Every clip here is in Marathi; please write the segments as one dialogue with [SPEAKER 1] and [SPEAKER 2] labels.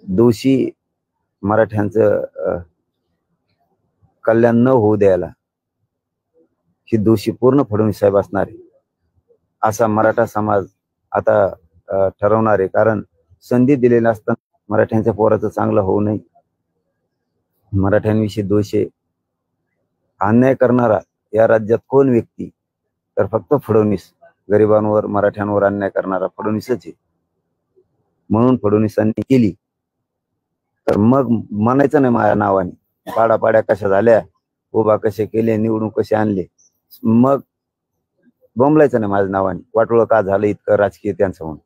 [SPEAKER 1] दोषी मराठ्यांचं कल्याण न होऊ द्यायला ही दोषी पूर्ण फडणवीस साहेब असणार आहे असा मराठा समाज आता ठरवणार आहे. कारण संधी दिलेली असताना मराठ्यांच्या पोराचं चांगलं होऊ नये, मराठ्यांविषयी दोष आहे. अन्याय करणारा या राज्यात कोण व्यक्ती तर फक्त फडणवीस. गरिबांवर मराठ्यांवर अन्याय करणारा फडणवीसच आहे. म्हणून फडणवीसांनी केली तर मग म्हणायचं नाही माझ्या नावाने पाड्या कशा झाल्या, उभा कसे केले, निवडून कसे आणले, मग बोंबलायचं नाही माझ्या नावाने. वाटोळं का झालं इतकं राजकीय त्यांचं म्हणून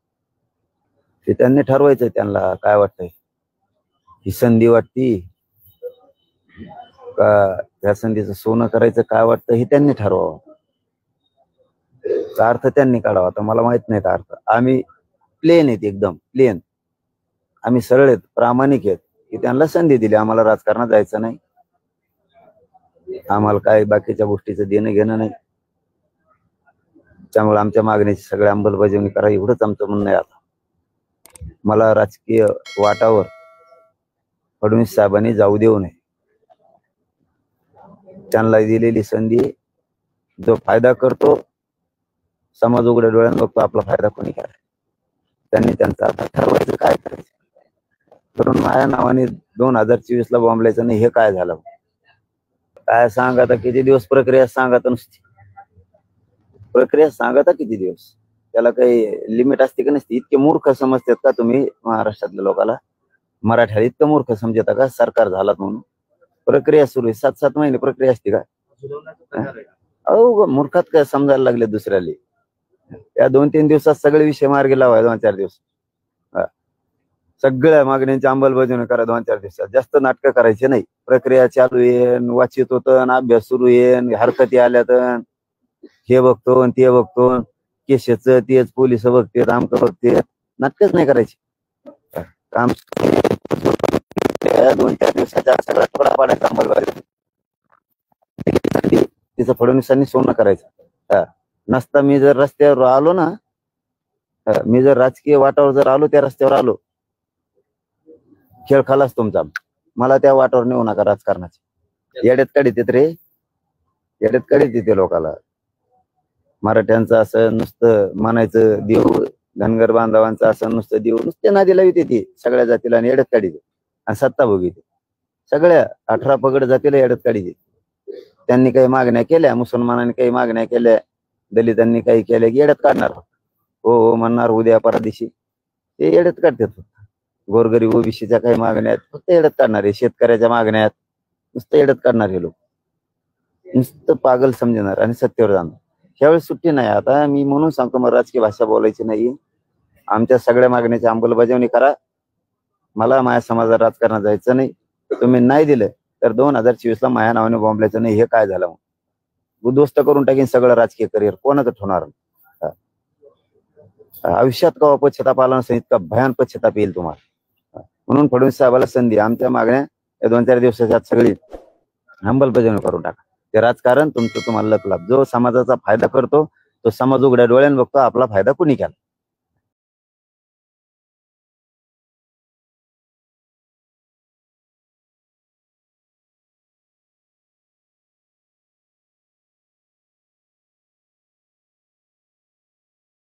[SPEAKER 1] ते त्यांनी ठरवायचं. त्यांना काय वाटतंय, ही संधी वाटती का त्या संधीचं सोनं करायचं काय वाटतं हे त्यांनी ठरवावं. का अर्थ त्यांनी काढावा. तर मला माहित नाही का अर्थ. आम्ही प्लेन आहेत, एकदम प्लेन. आम्ही सरळ आहेत, प्रामाणिक आहेत की त्यांना संधी दिली. आम्हाला राजकारणात जायचं नाही, आम्हाला काय बाकीच्या गोष्टीचं देणं घेणं नाही. त्यामुळे आमच्या मागणीची सगळ्या अंमलबजावणी करा एवढंच आमचं म्हणणं आहे. आता मला राजकीय वाटावर फडणवीस साहेबांनी जाऊ देऊ नये. त्यांना दिलेली संधी जो फायदा करतो, समाज उघड्या डोळ्यानं बघतो, आपला फायदा कोणी करायचा. त्यांनी त्यांचं आता ठरवायचं काय करायचं. करून माझ्या नावाने 2024 ला बॉम्बलायचं नाही. हे काय झालं काय सांग. आता किती दिवस प्रक्रिया सांगा तर नुसती प्रक्रिया सांगा तर किती दिवस. त्याला काही लिमिट असते का नसते. इतके मूर्ख समजतात का तुम्ही महाराष्ट्रातल्या लोकांना. मराठ्याला इतकं मूर्ख समजता का सरकार झालात म्हणून. प्रक्रिया सुरू आहे, 7-7 महिने प्रक्रिया असते का. अहो मूर्खात काय समजायला लागले दुसऱ्याला. या 2-3 दिवसात सगळे विषय मार्गी लावाय. 2-4 दिवस सगळ्या मागण्यांची अंमलबजावणी करा. 2-4 दिवसात जास्त नाटकं करायचे नाही. प्रक्रिया चालू येईन, वाचित होतं, अभ्यास सुरू येईन, हरकती आल्यात, हे बघतो ते बघतो, केसेच तेच पोलिस बघतेत, आमक बघतेत. नाटकच नाही करायचे. काम 2-4 दिवसाच्या सगळा थोडा पाड्याचा अंमलबजावणी तिचं फडणवीसांनी सोनं करायचं. नसता मी जर रस्त्यावर आलो ना, मी जर राजकीय वाटावर जर आलो, त्या रस्त्यावर आलो, खेळ खालाच तुमचा. मला त्या वाटावर नेऊ नका राजकारणाचे. येड्यात काढीत येत रे, येड्यात काढीत येते लोकाला. मराठ्यांचं असं नुसतं म्हणायचं देव, धनगर बांधवांचं असं नुसतं देव, नुसते नादी लावित येते सगळ्या जातीला आणि येड्यात काढीत. आणि सत्ता भोगीत सगळ्या 18 पगड जातीला येड्यात काढीत. त्यांनी काही मागण्या केल्या, मुसलमानांनी काही मागण्या केल्या, दलितांनी काही केल्या की येड्यात काढणार. हो हो म्हणणार उद्या परदिशी. ते येड्यात काढतात. गोरगरीब ओबीसीच्या काही मागण्या आहेत फक्त येड्यात काढणार आहे. शेतकऱ्याच्या मागण्या आहेत नुसतं येड्यात काढणार. हे लोक नुसतं पागल समजणार आणि सत्तेवर जाणार. ह्यावेळेस सुट्टी नाही. आता मी म्हणून सांगतो, मला राजकीय भाषा बोलायची नाही. आमच्या सगळ्या मागण्याची अंमलबजावणी करा. मला माझ्या समाजात राजकारणात जायचं नाही. तुम्ही नाही दिलं तर 2024 ला माझ्या नावाने बॉम्बलायचं नाही. हे काय झालं, उद्ध्वस्त करून टाकीन सगळं राजकीय करिअर. कोणाचं ठेवणार. आयुष्यात कवा पश्चाताप आला नसेल इतका भयान पश्चाताप येईल तुम्हाला. म्हणून फडणवीस साहेबाला संधी. आमच्या मागण्या या 2-4 दिवसाच्या सगळी अंमलबजावणी करून टाका. ते राजकारण तुमचं तुम्हाला लक लाभ. जो समाजाचा फायदा करतो तो समाज उघड्या डोळ्यानं बघतो, आपला फायदा कुणी केला.